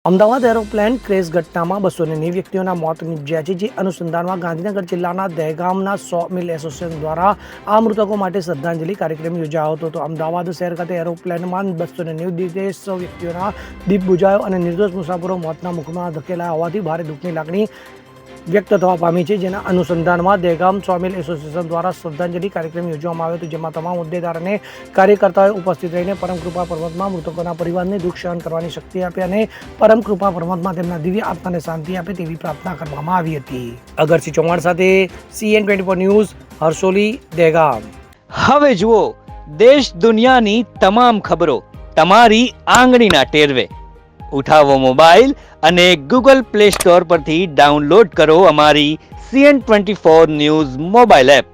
Ahmedabad aeroplane crash ઘટનામાં 290 વ્યક્તિઓના મોત નિપજ્યા છે. જે અનુસંધાનમાં ગાંધીનગર જિલ્લાના દહેગામના 100 મિલ એસોસિએશન દ્વારા આ મૃતકો માટે શ્રદ્ધાંજલિ કાર્યક્રમ યોજાયો હતો. તો અમદાવાદ શહેર ખાતે એરોપ્લેનમાં 290 નિર્દોષ વ્યક્તિઓના દીપ બુઝાયો અને નિર્દોષ મુસાફરો મોતના મુખમાં ધકેલાયા હોવાથી ભારે દુઃખની લાગણી વ્યક્ત થવા પામી છે. જેના અનુસંધાનમાં દહેગામ 100 મિલ એસોસિએશન દ્વારા શ્રદ્ધાંજલિ કાર્યક્રમ યોજવામાં આવ્યો હતો, જેમાં તમામ હોદ્દેદાર અને કાર્યકર્તાઓએ ઉપસ્થિત રહીને પરમ કૃપા પરમાત્મા મૃતકોના પરિવારને દુઃખ સહન કરવાની શક્તિ આપે અને પરમ કૃપા પરમાત્મા તેમના દિવ્ય આત્માને શાંતિ આપે તેવી પ્રાર્થના કરવામાં આવી હતી. અગરસિંહ ચૌહાણ સાથે CN24 ન્યૂઝ, હરસોલી, દહેગામ. હવે જુઓ દેશ દુનિયાની તમામ ખબરો તમારી આંગળીના ટેરવે. ઉઠાવો મોબાઈલ અને Google Play Store પરથી ડાઉનલોડ કરો અમારી CN24 ન્યૂઝ મોબાઈલ એપ.